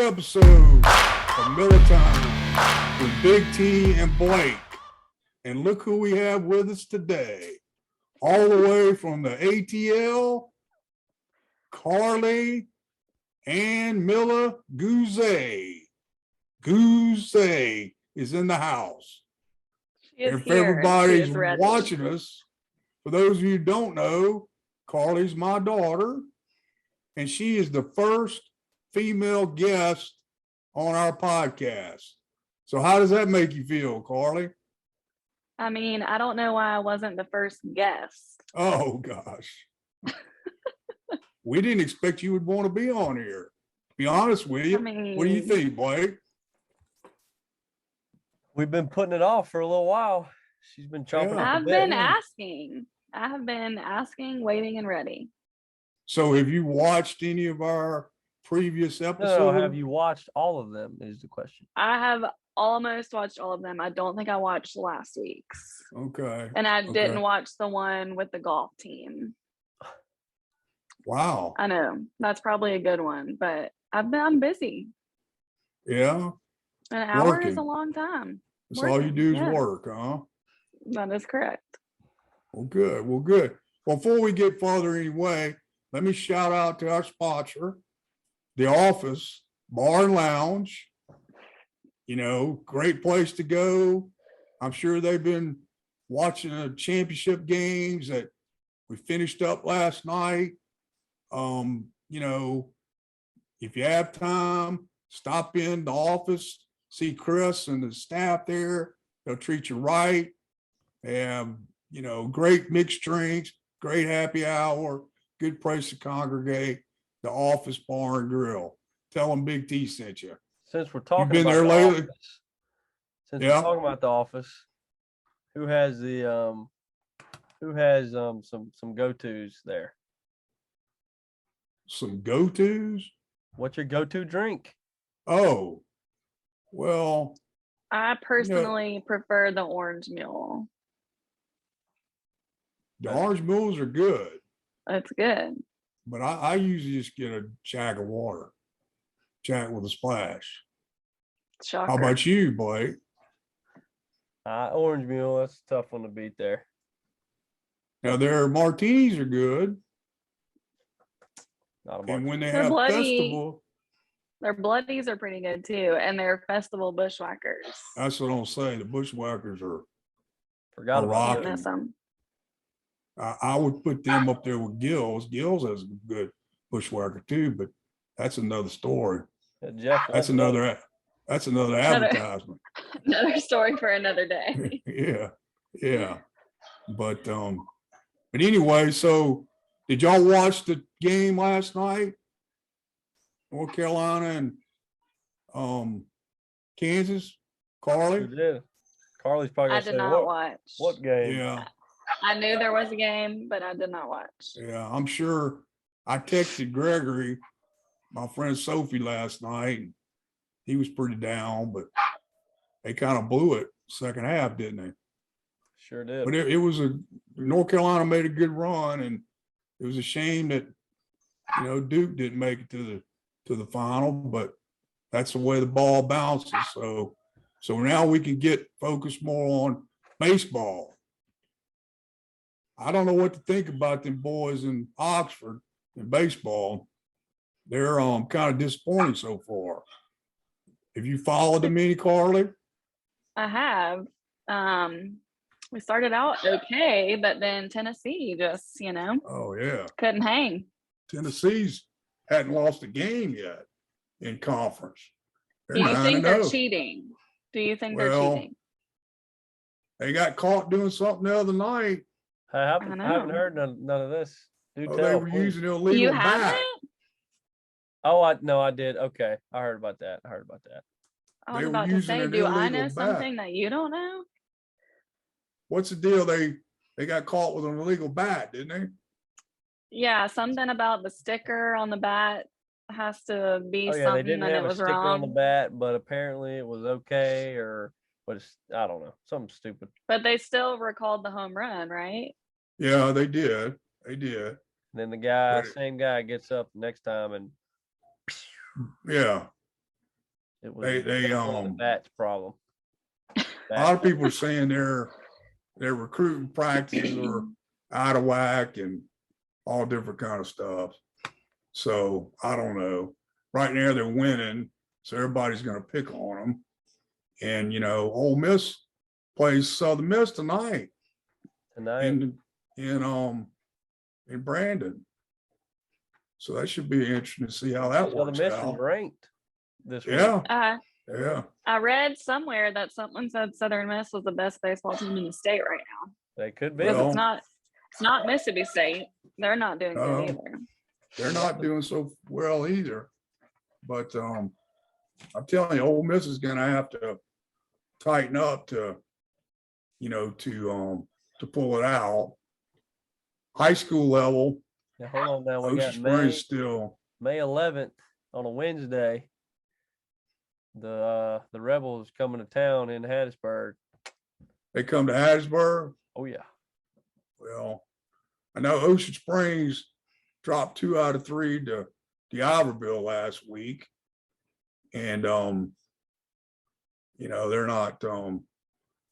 episode of Miller Time with Big T and Blake. And look who we have with us today. All the way from the ATL, KARLY and Miller GOOZEE. GOOZEE is in the house. If everybody's watching us, for those of you who don't know, KARLY's my daughter, and she is the first female guest on our podcast. So how does that make you feel, KARLY? I mean, I don't know why I wasn't the first guest. Oh, gosh. We didn't expect you would want to be on here. To be honest with you. What do you think, Blake? We've been putting it off for a little while. She's been chomping. I've been asking. I have been asking, waiting, and ready. So have you watched any of our previous episodes? No, have you watched all of them is the question. I have almost watched all of them. I don't think I watched last week's. Okay. And I didn't watch the one with the golf team. Wow. I know. That's probably a good one, but I'm busy. Yeah. An hour is a long time. That's all you do is work, huh? That is correct. Well, good. Well, good. Well, before we get further anyway, let me shout out to our sponsor, The Office Bar and Lounge. You know, great place to go. I'm sure they've been watching the championship games that we finished up last night. You know, if you have time, stop in the office, see Chris and the staff there. They'll treat you right. They have, you know, great mixed drinks, great happy hour, good place to congregate. The Office Bar and Grill. Tell them Big T sent you. Since we're talking You've been about there the lately? Office, since we're talking about the Office, who has the some go-tos there? Some go-tos? What's your go-to drink? Oh, well, I personally prefer the orange mule. the orange mules are good, It's good. but I usually just get a Jack of water, Jack with a splash. Shocker. How about you, Blake? Orange mule. That's a tough one to beat there. Now their martinis are good, and when they have festival, their bloodies are pretty good too, and their festival bushwhackers. that's what I'm saying. The bushwhackers are Miss them. I would put them up there with Gills. Gills has a good bushwhacker too, but that's another story. That's another advertisement. Another story for another day. yeah. But anyway, so did y'all watch the game last night? North Carolina and Kansas? KARLY? We did. KARLY's probably I did not watch. What game? Yeah. I knew there was a game, but I did not watch. Yeah, I'm sure. I texted Gregory, my friend Sophie, last night. And he was pretty down, but they kind of blew it second half, didn't they? Sure did. But it was North Carolina made a good run, and it was a shame that, you know, Duke didn't make it to the final, but that's the way the ball bounces. So now we can get focused more on baseball. I don't know what to think about them boys in Oxford in baseball. They're kind of disappointing so far. Have you followed them any, KARLY? I have. We started out okay, but then Tennessee just, couldn't hang. Tennessee's hadn't lost a game yet in conference. Do you think they're cheating? Do you think they're cheating? They got caught doing something the other night. I haven't heard none of this. They were using illegal you bat. Haven't? Oh, I did. Okay. I heard about that. I was about to say, do I know something that you don't know? What's the deal? They got caught with an illegal bat, didn't they? Yeah, something about the sticker on the bat has to be something they didn't that have it was a sticker wrong. on the bat, but apparently it was okay, but I don't know, something stupid. But they still recalled the home run, right? Yeah, they did. And then the guy, same guy, gets up next time and yeah. It was They definitely the bats problem. a lot of people are saying their recruiting practices are out of whack and all different kind of stuff. So I don't know. Right now they're winning, so everybody's going to pick on them. And Ole Miss plays Southern Miss tonight in Brandon. So that should be interesting to see how that So the works Miss is out. ranked this week. Yeah, yeah. I read somewhere that someone said Southern Miss was the best baseball team in the state right now. They could be. Because Well, it's not Mississippi State. They're not doing No. good either. They're not doing so well either. But I'm telling you, Ole Miss is going to have to tighten up to pull it out. High school level, Now, hold on now. We Ocean got Springs still. May 11th on a Wednesday. The Rebels coming to town in Hattiesburg. They come to Hattiesburg. Oh yeah. Well, I know Ocean Springs dropped 2 out of 3 to D'Iberville last week. And they're not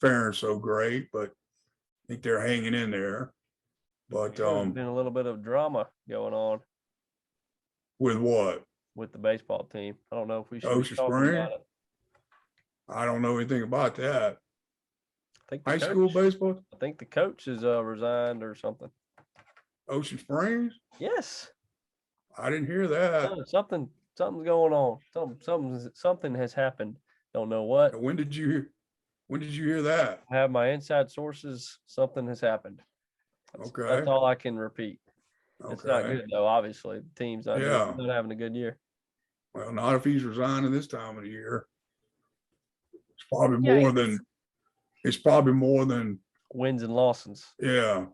faring so great, but I think they're hanging in there. But There's been a little bit of drama going on with what? with the baseball team. I don't know if we should Ocean be talking Springs? about it. I don't know anything about that. I think the High coach, school baseball? I think the coach is resigned or something. Ocean Springs? Yes. I didn't hear that. Something's going on. Something has happened. Don't know what. When did you hear that? I have my inside sources. Something has happened. Okay. That's all I can repeat. It's not Okay. good though. Obviously, the team's not, Yeah. not having a good year. Well, not if he's resigning this time of the year. It's probably more than Wins and losses. yeah.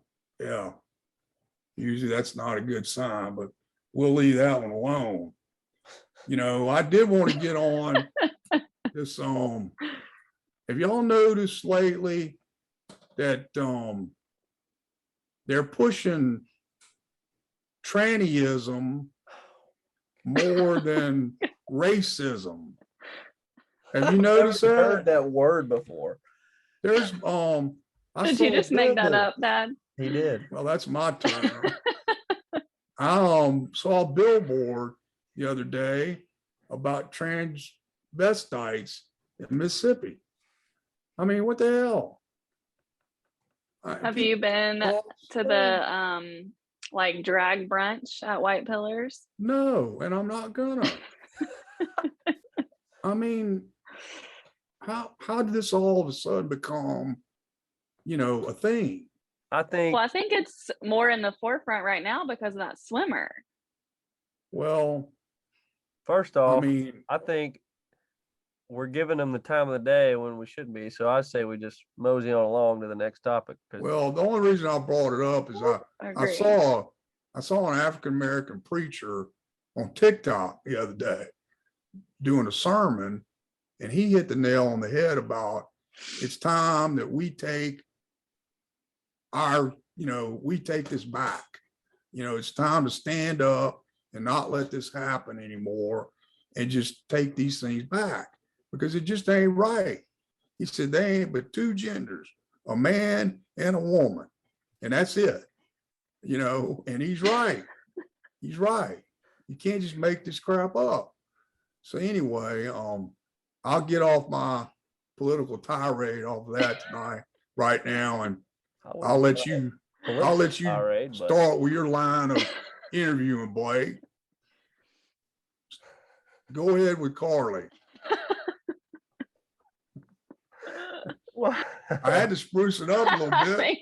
Usually that's not a good sign, but we'll leave that one alone. I did want to get on this. Have y'all noticed lately that they're pushing trannyism more than racism? Have you noticed I've that? heard that word before. There's I Did saw you a just make that billboard. up, Dad? He did. Well, that's my term. I saw a billboard the other day about transvestites in Mississippi. I mean, what the hell? Have you been to the like drag brunch at White Pillars? No, and I'm not gonna. I mean, how did this all of a sudden become, a thing? I think. Well, I think it's more in the forefront right now because of that swimmer. Well, First off, I mean, I think we're giving them the time of the day when we should be. So I say we just mosey on along to the next topic. well, the only reason I brought it up is I Agree. saw an African American preacher on TikTok the other day doing a sermon, and he hit the nail on the head about it's time that we take this back. It's time to stand up and not let this happen anymore and just take these things back because it just ain't right. He said they ain't but 2 genders, a man and a woman, and that's it. And he's right. He's right. You can't just make this crap up. So anyway, I'll get off my political tirade off of that tonight, right now, and I'll let you start with your line of interviewing, Blake. Go ahead with KARLY. I had to spruce it up a little bit.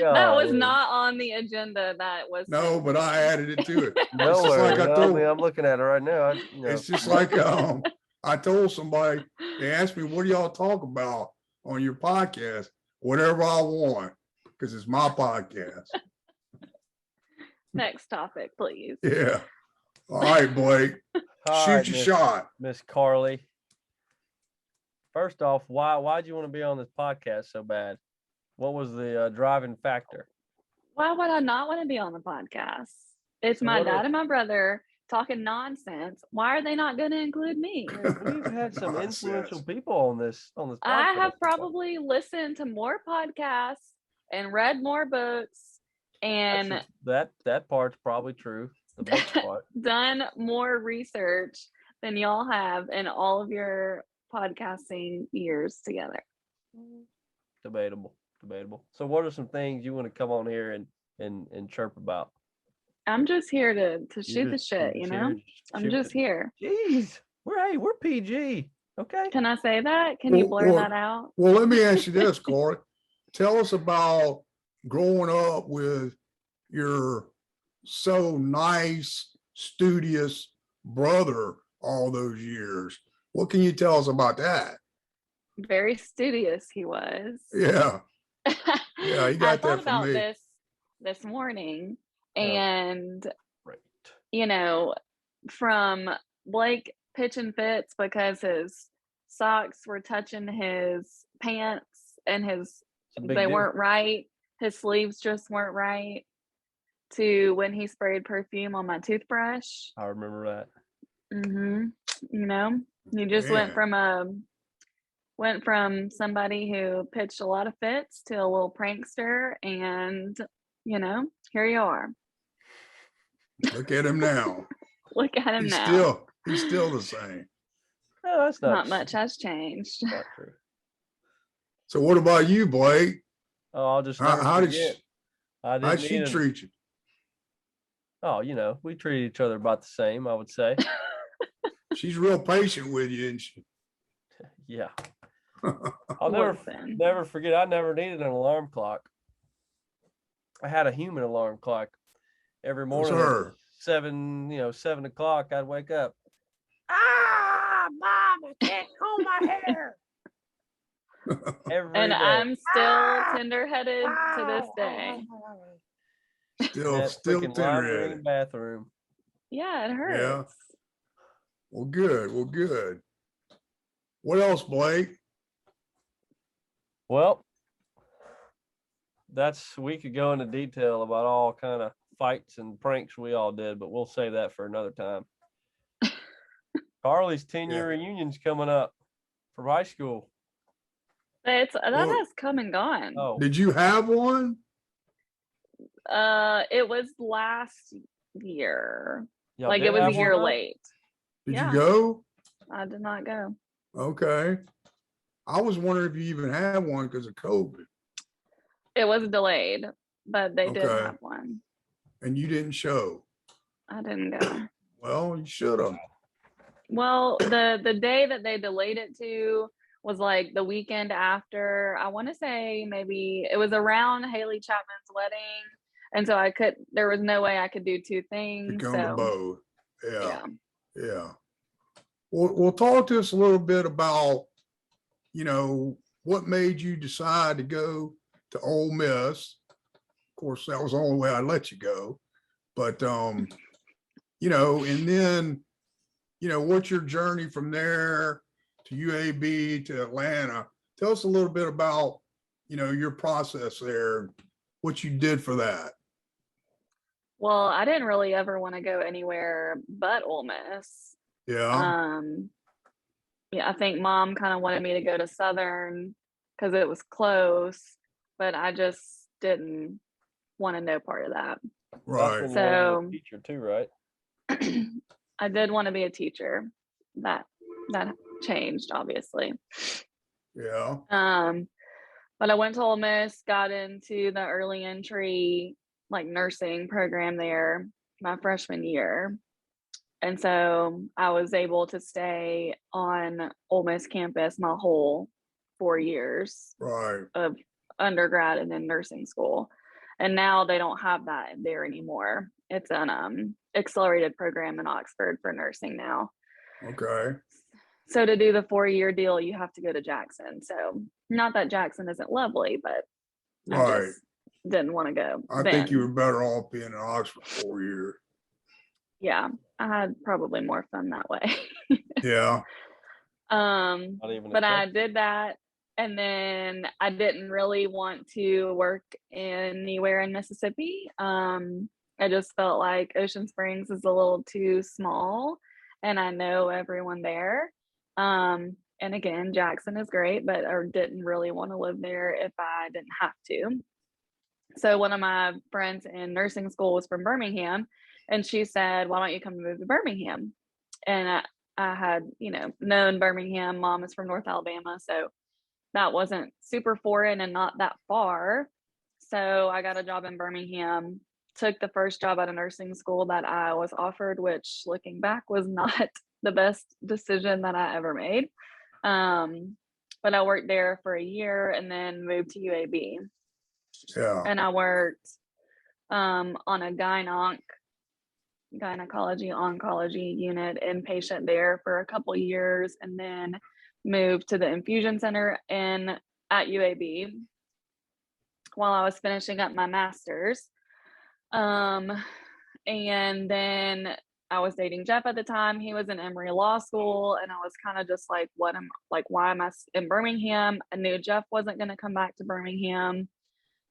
That was not on the agenda. That was No, but I added it to it. I'm looking at it right now. It's just like I told somebody, they asked me, what do y'all talk about on your podcast? Whatever I want, because it's my podcast. Next topic, please. Yeah. All right, Blake. Shoot your shot. Miss KARLY. First off, why'd you want to be on this podcast so bad? What was the driving factor? Why would I not want to be on the podcast? It's my dad and my brother talking nonsense. Why are they not going to include me? We've had some Nonsense. influential people on this podcast. I have probably listened to more podcasts and read more books and that part's probably true. The book part. done more research than y'all have in all of your podcasting years together. Debatable. So what are some things you want to come on here and chirp about? I'm just here to shoot the shit, you know? I'm just here. Jeez. We're PG. Okay. Can I say that? Can you blur that out? Well, let me ask you this, Corey. Tell us about growing up with your so nice, studious brother all those years. What can you tell us about that? Very studious he was. Yeah. Yeah, you got I thought that from about me. this morning, Oh. and Right. you know, from Blake pitching fits because his socks were touching his pants and they weren't right. His sleeves just weren't right. To when he sprayed perfume on my toothbrush. I remember that. You know, he just went from somebody who pitched a lot of fits to a little prankster, and you know, here you are. Look at him now. Look at him now. He's still the same. No, that's Not much has changed. Not true. So what about you, Blake? Oh, I'll just How did she she treat you? Oh, you know, we treat each other about the same, I would say. She's real patient with you, isn't she? Yeah. I'll never forget. I never needed an alarm clock. I had a human alarm clock every morning. Her. 7 o'clock. I'd wake up. Mom, I can't comb my hair. And I'm still tender-headed to this day. Still tender-headed. Bathroom. Yeah, it hurts. Yeah. Well, good. What else, Blake? Well, we could go into detail about all kind of fights and pranks we all did, but we'll save that for another time. Carly's 10-year reunion's coming up from high school. That has come and gone. Oh, did you have one? It was last year. y'all Like did it was have a year one, though? late. Did Yeah. you go? I did not go. Okay. I was wondering if you even had one because of COVID. It was delayed, but they did Okay. have one. And you didn't show. I didn't go. Well, you should have. Well, the day that they delayed it to was like the weekend after. I want to say maybe it was around Haley Chapman's wedding, and so there was no way I could do two things. Become to both. Yeah. Yeah. Well, talk to us a little bit about, what made you decide to go to Ole Miss. Of course, that was the only way I'd let you go. But, and then, what's your journey from there to UAB to Atlanta? Tell us a little bit about, your process there, what you did for that. Well, I didn't really ever want to go anywhere but Ole Miss. Yeah. I think Mom kind of wanted me to go to Southern because it was close, but I just didn't want to know part of that. Right. So a teacher too, right? I did want to be a teacher. That changed, obviously. Yeah. But I went to Ole Miss, got into the early entry like nursing program there my freshman year. And so I was able to stay on Ole Miss campus my whole 4 years of undergrad and then nursing school. And now they don't have that there anymore. It's an accelerated program in Oxford for nursing now. Okay. So to do the 4-year deal, you have to go to Jackson. So not that Jackson isn't lovely, but I just didn't want to go. I think you were better off being in Oxford 4 years. Yeah, I had probably more fun that way. Yeah. But I did that, and then I didn't really want to work anywhere in Mississippi. I just felt like Ocean Springs is a little too small and I know everyone there. And again, Jackson is great, but I didn't really want to live there if I didn't have to. So one of my friends in nursing school was from Birmingham, and she said, "Why don't you come move to Birmingham?" And I had, known Birmingham. Mom is from North Alabama, so that wasn't super foreign and not that far. So I got a job in Birmingham, took the first job at a nursing school that I was offered, which looking back was not the best decision that I ever made. But I worked there for a year and then moved to UAB. Yeah. And I worked on a gynecology oncology unit inpatient there for a couple years, and then moved to the infusion center at UAB while I was finishing up my master's. And then I was dating Jeff at the time. He was in Emory Law School, and I was kind of just like, why am I in Birmingham? I knew Jeff wasn't going to come back to Birmingham.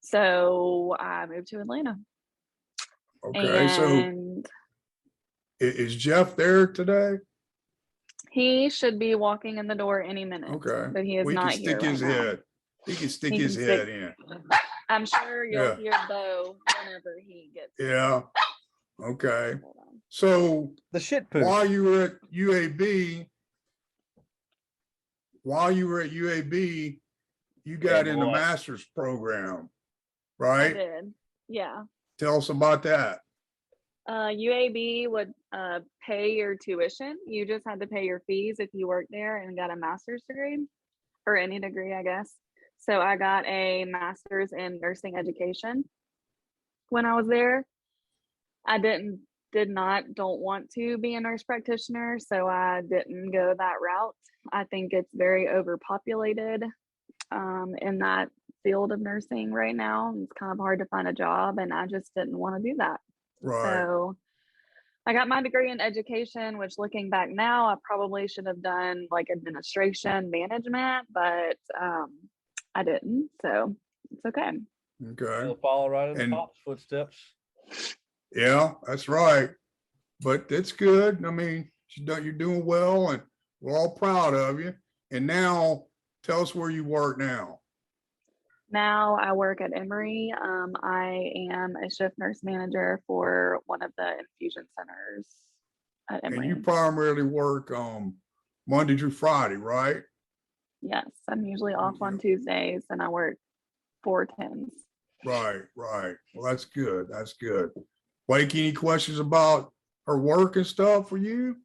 So I moved to Atlanta. Okay. So is Jeff there today? He should be walking in the door any minute. Okay. But he is not here right now. He can stick his head in. I'm sure you'll hear Bo whenever he gets. Yeah. Okay. So the shit poo. While you were at UAB, you got in the master's program, right? I did. Yeah. Tell us about that. UAB would pay your tuition. You just had to pay your fees if you worked there and got a master's degree, or any degree, I guess. So I got a master's in nursing education when I was there. I don't want to be a nurse practitioner, so I didn't go that route. I think it's very overpopulated in that field of nursing right now. It's kind of hard to find a job, and I just didn't want to do that. Right. So I got my degree in education, which looking back now, I probably should have done like administration management, but I didn't. So it's okay. Okay. You'll follow right in Pop's footsteps. Yeah, that's right. But that's good. I mean, you're doing well, and we're all proud of you. And now tell us where you work now. Now I work at Emory. I am a shift nurse manager for one of the infusion centers at Emory. And you primarily work Monday through Friday, right? Yes, I'm usually off on Tuesdays, and I work 4/10s. Right. Well, that's good. Blake, any questions about her work and stuff for you?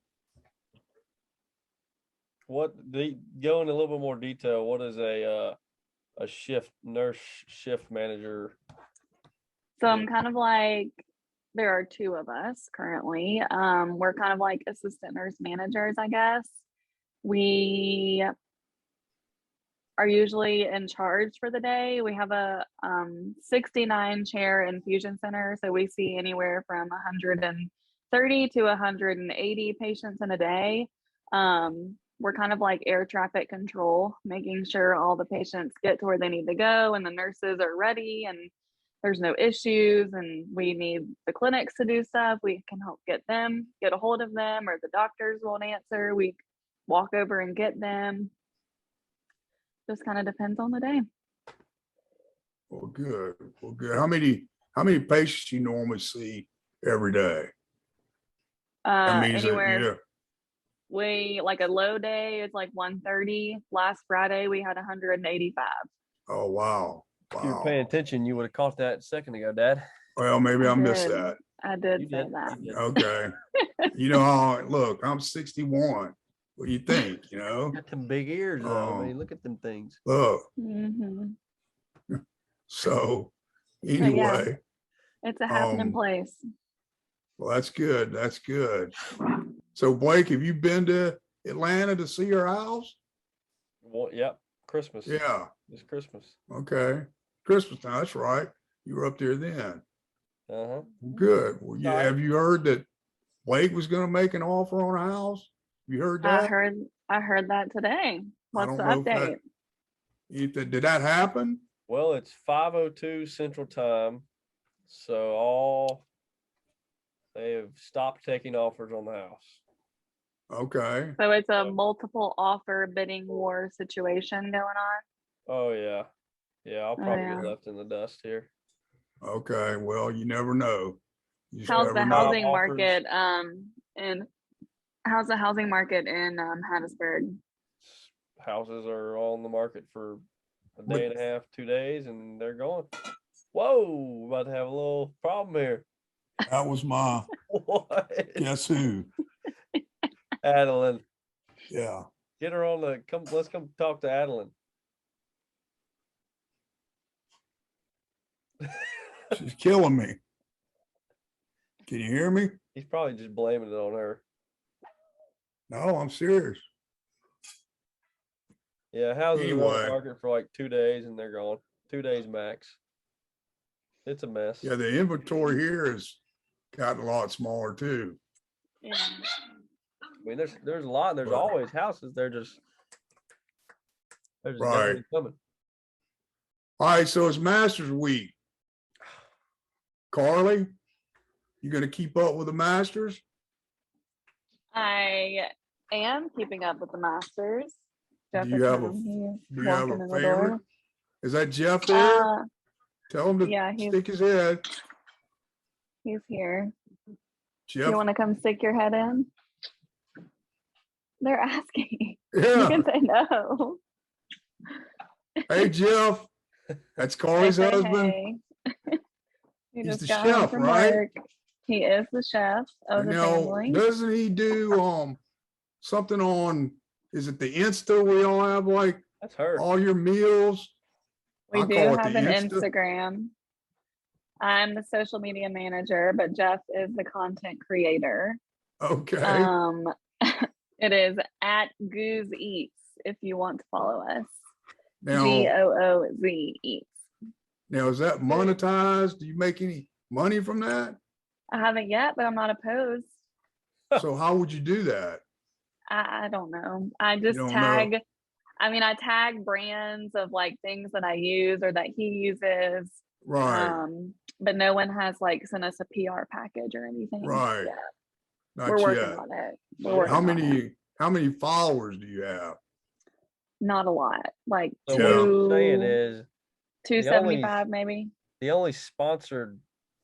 Go into a little bit more detail. What is a nurse shift manager? So I'm kind of like, there are two of us currently. We're kind of like assistant nurse managers, I guess. We are usually in charge for the day. We have a 69 chair infusion center. So we see anywhere from 130 to 180 patients in a day. We're kind of like air traffic control, making sure all the patients get to where they need to go and the nurses are ready and there's no issues, and we need the clinics to do stuff. We can help get a hold of them, or the doctors won't answer. We walk over and get them. Just kind of depends on the day. Well, good. How many patients you normally see every day? Anywhere. We like a low day is like 130. Last Friday we had 185. Oh wow. If you were paying attention, you would have caught that a second ago, Dad. Well, maybe I missed that. I did say that. Okay. Look, I'm 61. What do you think? Got them big ears, though. I mean, look at them things. Look. Mm-hmm. So, anyway, it's a happening place. Well, that's good. So, Blake, have you been to Atlanta to see her house? Well, yep. Christmas. Yeah. It's Christmas. Okay. Christmas time. That's right. You were up there then. Uh-huh. Good. Well, have you heard that Blake was going to make an offer on a house? You heard that? I heard that today. What's the update? Did that happen? Well, it's 5:02 Central Time. So all They have stopped taking offers on the house. Okay. So it's a multiple offer bidding war situation going on. Oh yeah. Yeah, I'll probably yeah. get left in the dust here. Okay. Well, you never know. You just How's never the know. housing Offers. market and how's the housing market in Hattiesburg? Houses are all on the market for a But- day and a half, 2 days, and they're going. Whoa, we're about to have a little problem here. That was my What? guess who. Adeline, Yeah. get her on the come. Let's come talk to Adeline. She's killing me. Can you hear me? He's probably just blaming it on her. No, I'm serious. Yeah, houses are on Anyway. the market for like 2 days and they're gone. 2 days max. It's a mess. Yeah, the inventory here has gotten a lot smaller too. Yeah. I mean, there's a lot. There's But- always houses. They're just Right. gotta be coming. All right, so it's Masters Week. Carly, you gonna keep up with the Masters? I am keeping up with the Masters. Jeff Do you is have a- home. He's Do you have walking a in the favorite? door. Is that Jeff there? Tell him to yeah, he's- stick his head. He's here. Jeff. You want to come stick your head in? They're asking. You Yeah. can say no. Hey, Jeff. That's They Carly's say husband. hey. He He's just the got home chef, from right? work. He is the chef of the Now, family. doesn't he do something on, is it the Insta we all have like That's her. all your meals? We I do call it have the an Insta. Instagram. I'm the social media manager, but Jeff is the content creator. Okay. It is at Gooze Eats if you want to follow us. Now, GOOZE Eats. now is that monetized? Do you make any money from that? I haven't yet, but I'm not opposed. So how would you do that? I don't know. I just don't know. tag. I mean, I tag brands of like things that I use or that he uses. Right. But no one has like sent us a PR package or anything. Right. yet. Not We're working yet. on it. We're working How on it. many followers do you have? Not a lot. Like So what I'm saying two, is 275 maybe. the only sponsored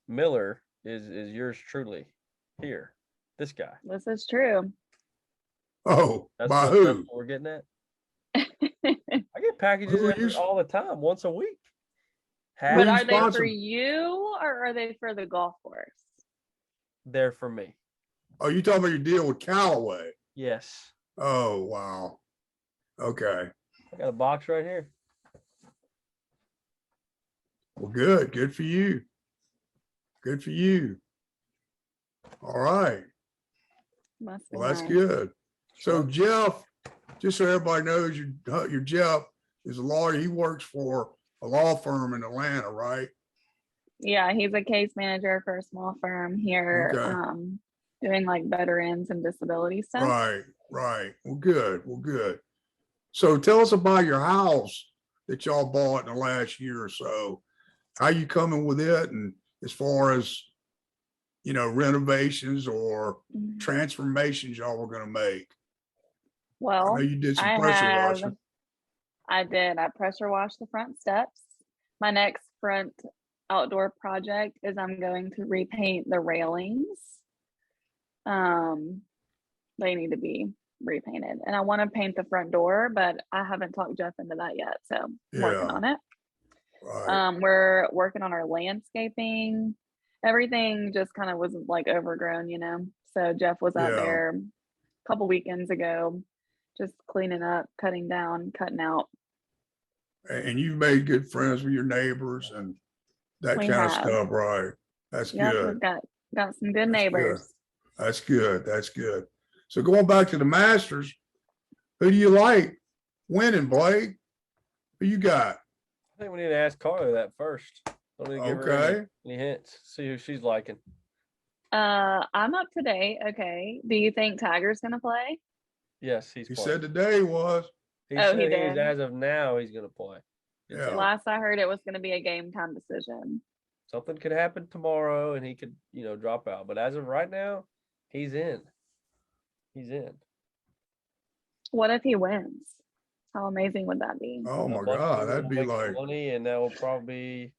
Miller is yours truly here. This guy. This is true. Oh, by That's who? what we're getting at. I get packages Who are you all the time, once a week. But you are they for sponsor? you or are they for the golf course? They're for me. Oh, you talking about your deal with Callaway? Yes. Oh, wow. Okay. I got a box right here. Well, good. Good for you. Good for you. All right. Must be Well, that's nice. good. So Jeff, just so everybody knows, your Jeff is a lawyer. He works for a law firm in Atlanta, right? Yeah, he's a case manager for a small firm here, Okay. doing like veterans and disability stuff. Right, right. Well, good. Well, good. So tell us about your house that y'all bought in the last year or so. How you coming with it, and as far as renovations or Mhm. transformations y'all were going to make. I Well, know you did some I pressure have, washing. I did. I pressure washed the front steps. My next front outdoor project is I'm going to repaint the railings. They need to be repainted, and I want to paint the front door, but I haven't talked Jeff into that yet, so I'm working Yeah. on it. Right. We're working on our landscaping. Everything just kind of was like overgrown, So Jeff was out Yeah. there a couple weekends ago, just cleaning up, cutting down, cutting out. And you've made good friends with your neighbors and that We kind of have. stuff, right? That's Yep, good. we've got some good That's neighbors. That's good. That's good. So going back to the Masters, who do you like winning, Blake? Who you got? I think we need to ask Carly that first. Don't need to give her Okay. any hints. See who she's liking. I'm up to date. Okay. Do you think Tiger's gonna play? Yes, he's He playing. said today he was. He Oh, said he he is, did? as of now, he's gonna play. Yeah. Last I heard, it was gonna be a game time decision. Something could happen tomorrow and he could, drop out. But as of right now, he's in. He's in. What if he wins? How amazing would that be? Oh A my bunch of God, people that'd will be make some like, money, and that will probably be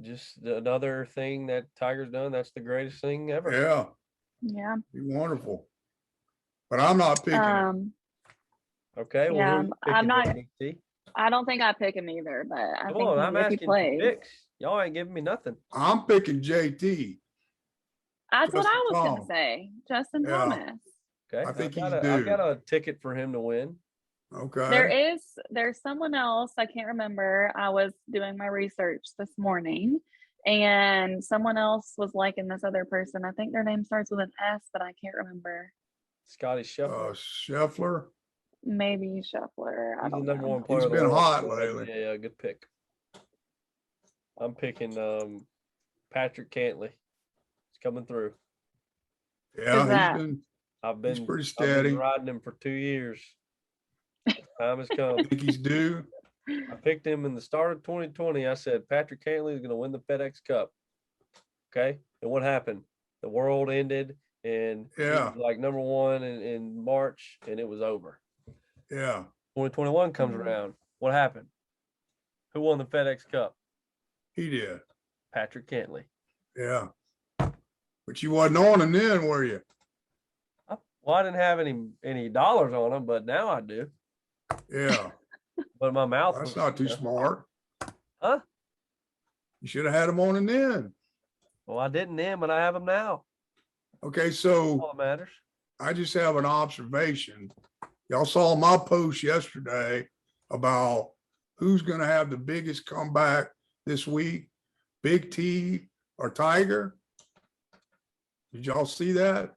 just another thing that Tiger's done. That's the greatest thing ever. yeah, Yeah. be wonderful. But I'm not picking him. Okay, well, Yeah, who are you I'm picking, not. JT? I don't think I pick him either, but I Come think on, I'm if he asking for plays, picks. Y'all ain't giving me nothing. I'm picking JT. that's what Justin I was going to Thomas. say. Justin Yeah. Thomas. Okay, I think I've he's I've got due. a ticket for him to win. Okay. There's someone else, I can't remember. I was doing my research this morning and someone else was liking this other person. I think their name starts with an S, but I can't remember. Scotty Scheffler. Scheffler. Maybe Scheffler. I He's the don't number know. one player. He's in the been world. hot lately. Yeah, good pick. I'm picking Patrick Cantley. He's coming through. Yeah, that? he's pretty I've steady. been riding him for 2 years. Time has come. Think he's due. I picked him in the start of 2020. I said Patrick Cantley is going to win the FedEx Cup. Okay, and what happened? The world ended, and he was like number one in March, and it was over. Yeah. 2021 comes around. What happened? Who won the FedEx Cup? He did. Patrick Cantley. Yeah. But you wasn't on him then, were you? Well, I didn't have any dollars on him, but now I do. Yeah. But my mouth That's was, not too smart. Huh? You should have had him on him then. Well, I didn't then, but I have him now. Okay, so All that matters. I just have an observation. Y'all saw my post yesterday about who's going to have the biggest comeback this week, Big T or Tiger. Did y'all see that?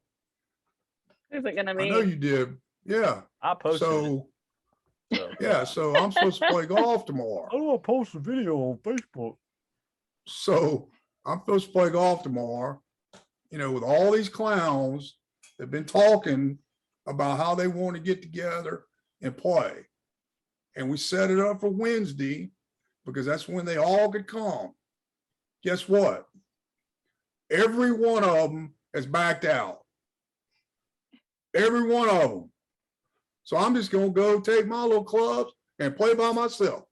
Who's it going to I know be? you did. Yeah. I posted So, it. yeah, so I'm supposed to play golf tomorrow. How do I post a video on Facebook? So I'm supposed to play golf tomorrow, with all these clowns that have been talking about how they want to get together and play. And we set it up for Wednesday because that's when they all could come. Guess what? Every one of them has backed out. Every one of them. So I'm just going to go take my little clubs and play by myself.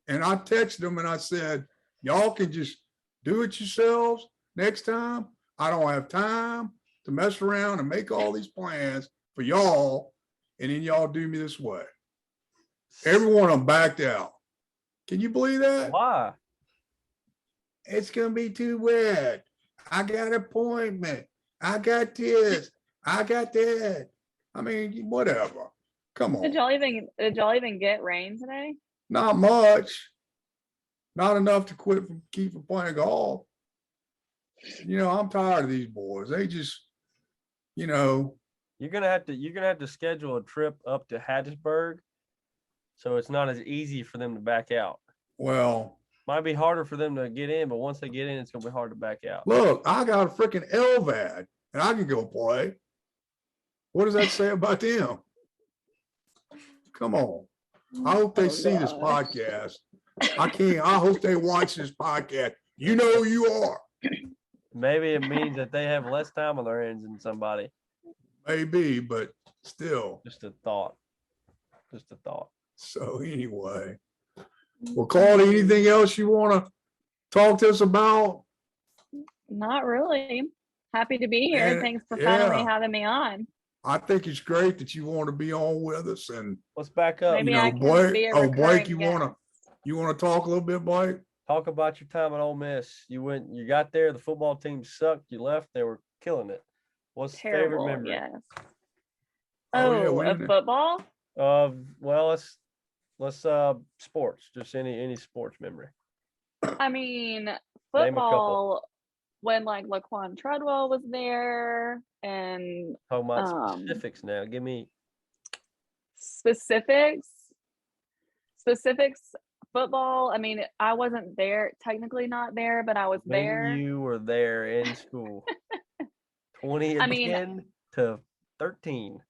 And I texted them and I said, y'all can just do it yourselves next time. I don't have time to mess around and make all these plans for y'all. And then y'all do me this way. Every one of them backed out. Can you believe that? Why? It's going to be too wet. I got an appointment. I got this. I got that. I mean, whatever. Come on. Did y'all even get rain today? Not much. Not enough to keep from playing golf. I'm tired of these boys. They just, You're gonna have to schedule a trip up to Hattiesburg, so it's not as easy for them to back out. well, Might be harder for them to get in, but once they get in, it's gonna be hard to back out. look, I got a freaking LVAD and I can go play. What does that say about them? Come on. I hope they see this podcast. I hope they watch this podcast. You know who you are. Maybe it means that they have less time on their hands than somebody. Maybe, but still. Just a thought. Just a thought. So anyway, well, Claudia, anything else you want to talk to us about? Not really. Happy to be here. And, Thanks for finally yeah. having me on. I think it's great that you want to be on with us. And Let's back up. Maybe I can Blake, be a Blake, recurring you guest. want to talk a little bit, Blake? Talk about your time at Ole Miss. You got there, the football team sucked, you left, they were killing it. What's your favorite Terrible, memory? yes. Oh, yeah, Of football? Well, let's sports, just any sports memory. I mean, Name a couple. football when like Laquan Treadwell was there and Talking about specifics now. Give me specifics football. I mean, I wasn't there, technically not there, but I was when there. you were there in school. 2010 to 13.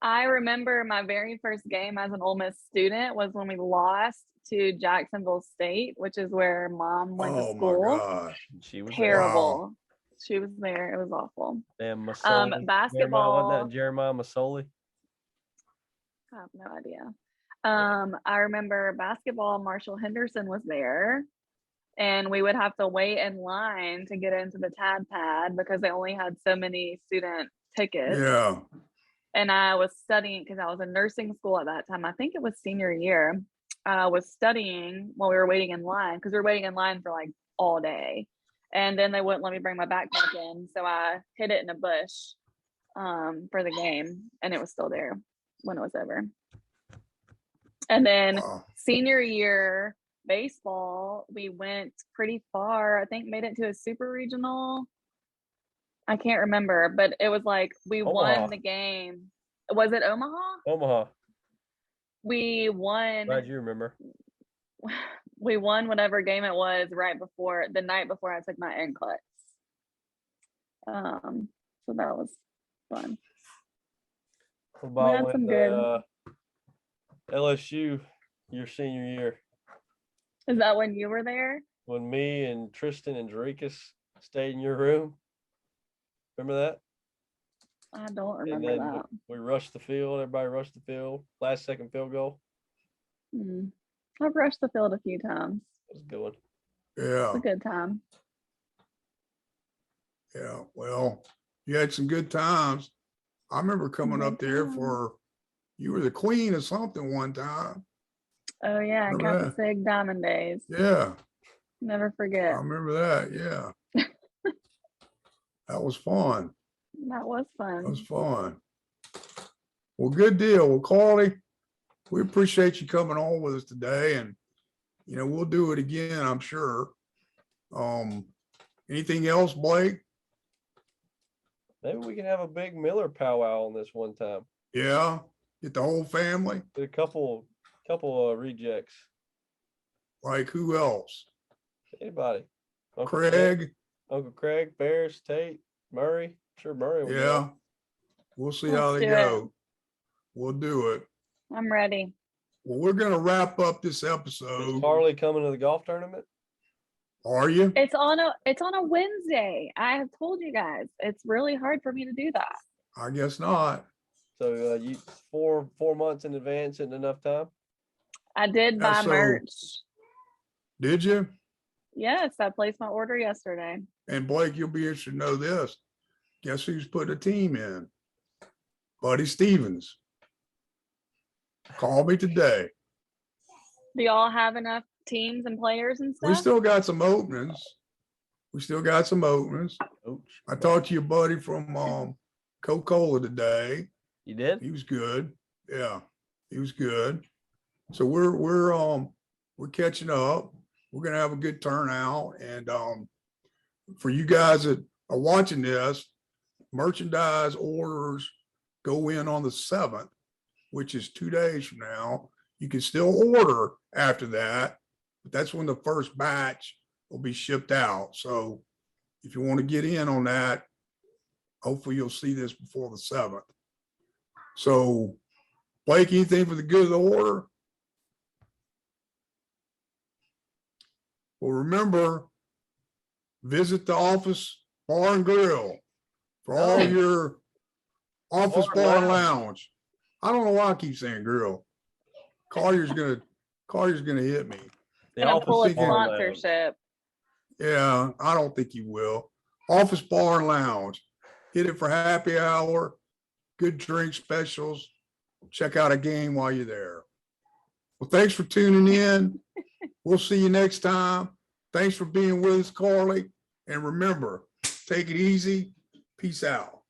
I remember my very first game as an Ole Miss student was when we lost to Jacksonville State, which is where mom went to Oh my school. gosh. She was there. Terrible. She was there. It was awful. Damn, Masoli. Wasn't Basketball. that Jeremiah Masoli? I have no idea. I remember basketball, Marshall Henderson was there, and we would have to wait in line to get into the Tad Pad because they only had so many student tickets. Yeah. And I was studying because I was in nursing school at that time. I think it was senior year. I was studying while we were waiting in line because we were waiting in line for like all day. And then they wouldn't let me bring my backpack in. So I hid it in a bush for the game, and it was still there when it was over. And then senior year baseball, we went pretty far. I think made it to a super regional. I can't remember, but it was like we won the game. Was it Omaha? Omaha. We won. Glad you remember. We won whatever game it was the night before I took my NCLEX. So that was fun. What about some when good. LSU your senior year? Is that when you were there? When me and Tristan and Jerikas stayed in your room. Remember that? I don't remember that. We rushed the field. Everybody rushed the field. Last second field goal. I've rushed the field a few times. That was a good one. Yeah. It's a good time. Yeah. Well, you had some good times. I remember coming up there you were the queen of something one time. Oh yeah, Remember Kappa Sig Diamond Days. Yeah. Never forget. I remember that. Yeah. That was fun. That was fun. That was fun. Well, good deal. Well, KARLY, we appreciate you coming on with us today, and we'll do it again, I'm sure. Anything else, Blake? Maybe we can have a big Miller powwow on this one time. Yeah, get the whole family. Get a couple of rejects. Like who else? Anybody. Uncle Craig, Ferris, Tate, Murray. Sure, Murray will. Yeah. We'll see how they go. We'll do it. I'm ready. Well, we're going to wrap up this Is episode. KARLY coming to the golf tournament? Are you? It's on a Wednesday. I have told you guys. It's really hard for me to do that. I guess not. So you 4 months in advance isn't enough time? I did buy merch. Did you? Yes, I placed my order yesterday. And Blake, you'll be interested to know this. Guess who's put a team in? Buddy Stevens. Call me today. Do y'all have enough teams and players and stuff? We still got some openings. I talked to your buddy from Coca-Cola today. You did? He was good. Yeah, he was good. So we're catching up. We're gonna have a good turnout, and for you guys that are watching this, merchandise orders go in on the 7th, which is 2 days from now. You can still order after that, but that's when the first batch will be shipped out. So if you want to get in on that, hopefully you'll see this before the 7th. So Blake, anything for the good of the order? Well, remember, visit the office bar and grill for all your office bar and lounge. I don't know why I keep saying grill. Collier's gonna hit me. Gonna pull a sponsorship. Yeah, I don't think he will. Office bar and lounge. Hit it for happy hour, good drink specials. Check out a game while you're there. Well, thanks for tuning in. We'll see you next time. Thanks for being with us, KARLY. And remember, take it easy. Peace out.